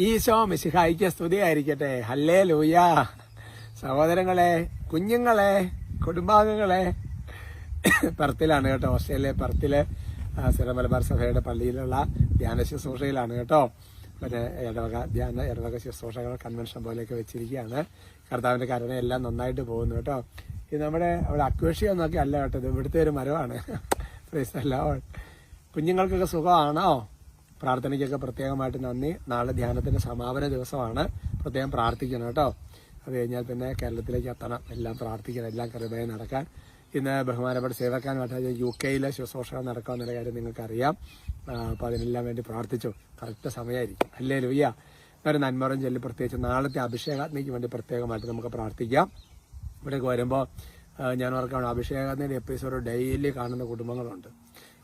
ഈശോ മിശിഹായിക്ക് സ്തുതിയായിരിക്കട്ടെ. ഹല്ലേലൂയ. സഹോദരങ്ങളെ, കുഞ്ഞുങ്ങളെ, കുടുംബാംഗങ്ങളെ, പെർത്തിലാണ് കേട്ടോ, ഓസ്ട്രേലിയ പെർത്തില് സിറോ മലബാർ സഭയുടെ പള്ളിയിലുള്ള ധ്യാന ശുശ്രൂഷയിലാണ് കേട്ടോ. മറ്റേ ഇടവക ശുശ്രൂഷകൾ കൺവെൻഷൻ പോലെയൊക്കെ വെച്ചിരിക്കുകയാണ്. കർത്താവിന്റെ കരുണ എല്ലാം നന്നായിട്ട് പോകുന്നു കേട്ടോ. ഇത് നമ്മുടെ അവിടെ അക്വേഷ്യ എന്നൊക്കെ അല്ല കേട്ടോ, ഇത് ഇവിടുത്തെ ഒരു മരമാണ്. കുഞ്ഞുങ്ങൾക്കൊക്കെ സുഖമാണോ? പ്രാർത്ഥനയ്ക്കൊക്കെ പ്രത്യേകമായിട്ട് നന്ദി. നാളെ ധ്യാനത്തിന്റെ സമാപന ദിവസമാണ്, പ്രത്യേകം പ്രാർത്ഥിക്കണം കേട്ടോ. അത് കഴിഞ്ഞാൽ പിന്നെ കേരളത്തിലേക്ക് എത്തണം, എല്ലാം പ്രാർത്ഥിക്കണം, എല്ലാം കൃപയായി നടക്കാൻ. ഇന്ന് ബഹുമാനപ്പെട്ട സേവക്കാനുമായിട്ട് UK ശുശ്രൂഷകൾ നടക്കാമെന്നുള്ള കാര്യം നിങ്ങൾക്കറിയാം. അപ്പോൾ അതിനെല്ലാം വേണ്ടി പ്രാർത്ഥിച്ചു. കറക്റ്റ് സമയമായിരിക്കും. ഹല്ലേലൂയ. ഒരു നന്മറും ചൊല്ലി പ്രത്യേകിച്ച് നാളത്തെ അഭിഷേകാഗ്നിക്ക് വേണ്ടി പ്രത്യേകമായിട്ട് നമുക്ക് പ്രാർത്ഥിക്കാം. ഇവിടേക്ക് വരുമ്പോൾ ഞാൻ ഓർക്കാണ്, അഭിഷേകാഗ്നിയുടെ എപ്പിസോഡ് ഡെയിലി കാണുന്ന കുടുംബങ്ങളുണ്ട്.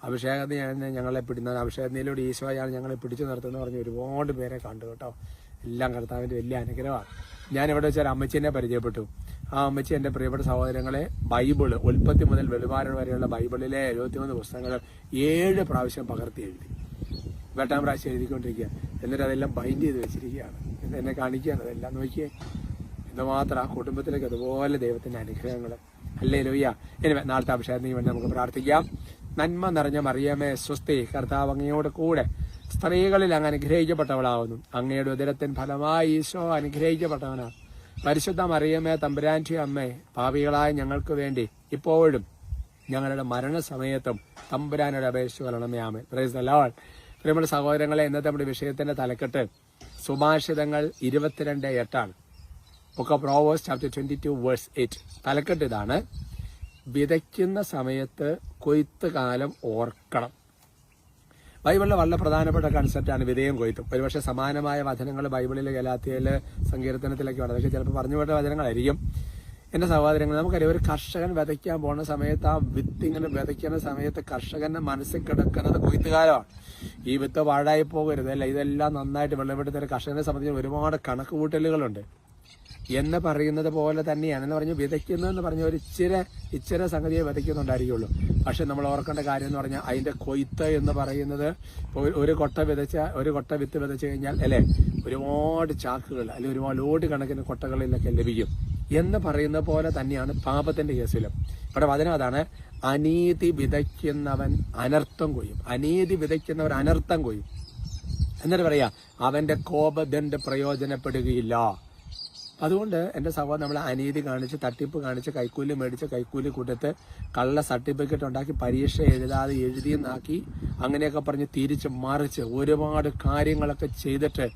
അഭിഷേകത്തിന് ഞങ്ങളെ പിടിക്കുന്ന അഭിഷേകത്തിലൂടെ ഈശോയാണ് ഞങ്ങളെ പിടിച്ചു നിർത്തുന്നത് പറഞ്ഞ് ഒരുപാട് പേരെ കണ്ടു കേട്ടോ. എല്ലാം കർത്താവിന്റെ വലിയ അനുഗ്രഹമാണ്. ഞാൻ ഇവിടെ വെച്ചാൽ അമ്മച്ചിനെ പരിചയപ്പെട്ടു. ആ അമ്മച്ചി എൻ്റെ പ്രിയപ്പെട്ട സഹോദരങ്ങളെ ബൈബിള് ഉൽപ്പത്തി മുതൽ വെളിപാട് വരെയുള്ള ബൈബിളിലെ 73 പുസ്തകങ്ങൾ 7 പ്രാവശ്യം പകർത്തി എഴുതി. 8ാം പ്രാവശ്യം എഴുതിക്കൊണ്ടിരിക്കുക. എന്നിട്ട് അതെല്ലാം ബൈൻഡ് ചെയ്ത് വെച്ചിരിക്കുകയാണ്. എന്നെ കാണിക്കുകയാണ്. അതെല്ലാം നോക്കിയേ, എന്തുമാത്രം ആ കുടുംബത്തിലേക്ക് അതുപോലെ ദൈവത്തിന്റെ അനുഗ്രഹങ്ങൾ. ഹല്ലേലൂയ. ഇനി നാളത്തെ അഭിഷേകത്തിന് വേണ്ടി നമുക്ക് പ്രാർത്ഥിക്കാം. നന്മ നിറഞ്ഞ മറിയമേ സ്വസ്തി, കർത്താവ് അങ്ങയോട് കൂടെ സ്ത്രീകളിൽ അങ്ങ് അനുഗ്രഹിക്കപ്പെട്ടവളാവുന്നു. അങ്ങയുടെ ഉദരത്തിൻ ഫലമായി ഈശോ അനുഗ്രഹിക്കപ്പെട്ടവനാണ്. പരിശുദ്ധ മറിയമേ തമ്പുരാന്റെ അമ്മേ, പാപികളായ ഞങ്ങൾക്ക് വേണ്ടി ഇപ്പോഴും ഞങ്ങളുടെ മരണസമയത്തും തമ്പുരാനോട് അപേക്ഷിച്ചു കൊള്ളണമേ. ആമേൻ. Praise the Lord. പ്രിയമുള്ള സഹോദരങ്ങളെ, ഇന്നത്തെ നമ്മുടെ വിഷയത്തിന്റെ തലക്കെട്ട് സുഭാഷിതങ്ങൾ 22:8 ബുക്ക് ഓഫ് പ്രോവേഴ്സ് ചാപ്റ്റർ 22:8. തലക്കെട്ട് ഇതാണ്: വിതയ്ക്കുന്ന സമയത്ത് കൊയ്ത്ത് കാലം ഓർക്കണം. ബൈബിളിലെ വളരെ പ്രധാനപ്പെട്ട കൺസെപ്റ്റാണ് വിതയും കൊയ്ത്തും. ഒരുപക്ഷെ സമാനമായ വചനങ്ങൾ ബൈബിളിലെ ഗലാത്യയില് സങ്കീർത്തനത്തിലൊക്കെ ഉണ്ട്. അതൊക്കെ ചിലപ്പോൾ പറഞ്ഞു പോട്ട വചനങ്ങളായിരിക്കും. എന്റെ സഹോദരങ്ങൾ, നമുക്കറിയാം, ഒരു കർഷകൻ വിതയ്ക്കാൻ പോകുന്ന സമയത്ത് ആ വിത്ത് ഇങ്ങനെ വിതയ്ക്കുന്ന സമയത്ത് കർഷകന്റെ മനസ്സിൽ കിടക്കുന്നത് കൊയ്ത്തുകാലമാണ്. ഈ വിത്ത് പാഴായി പോകരുത്, അല്ല, ഇതെല്ലാം നന്നായിട്ട് വെള്ളമെടുത്ത കർഷകനെ സംബന്ധിച്ച് ഒരുപാട് കണക്കുകൂട്ടലുകളുണ്ട് എന്ന് പറയുന്നത് പോലെ തന്നെയാണ്. എന്ന് പറഞ്ഞു വിതയ്ക്കുന്നു എന്ന് പറഞ്ഞ ഒരു ഇച്ചിരി സംഗതിയെ വിതയ്ക്കുന്നുണ്ടായിരിക്കുള്ളൂ. പക്ഷെ നമ്മൾ ഓർക്കേണ്ട കാര്യം എന്ന് പറഞ്ഞാൽ അതിന്റെ കൊയ്ത്ത് എന്ന് പറയുന്നത് ഒരു കൊട്ട വിത്ത് വിതച്ചു കഴിഞ്ഞാൽ അല്ലെ ഒരുപാട് ചാക്കുകൾ അല്ലെങ്കിൽ ഒരുപാട് ലോഡ് കണക്കിന് കൊട്ടകളിലൊക്കെ ലഭിക്കും എന്ന് പറയുന്ന പോലെ തന്നെയാണ് പാപത്തിന്റെ കേസിലും. ഇവിടെ വചനം അതാണ്: അനീതി വിതയ്ക്കുന്നവൻ അനർത്ഥം കൊയ്യും. അനീതി വിതയ്ക്കുന്നവൻ അനർത്ഥം കൊയ്യും. എന്നിട്ട് പറയാ, അവന്റെ കോപദണ്ഡ് പ്രയോജനപ്പെടുകയില്ല. അതുകൊണ്ട് എന്റെ സഹോദരൻ, നമ്മൾ അനീതി കാണിച്ച്, തട്ടിപ്പ് കാണിച്ച്, കൈക്കൂലി മേടിച്ച്, കൈക്കൂലി കൂട്ടത്ത് കള്ള സർട്ടിഫിക്കറ്റ് ഉണ്ടാക്കി, പരീക്ഷ എഴുതാതെ എഴുതിയെന്നാക്കി, അങ്ങനെയൊക്കെ പറഞ്ഞ് തിരിച്ച് മറിച്ച് ഒരുപാട് കാര്യങ്ങളൊക്കെ ചെയ്തിട്ട്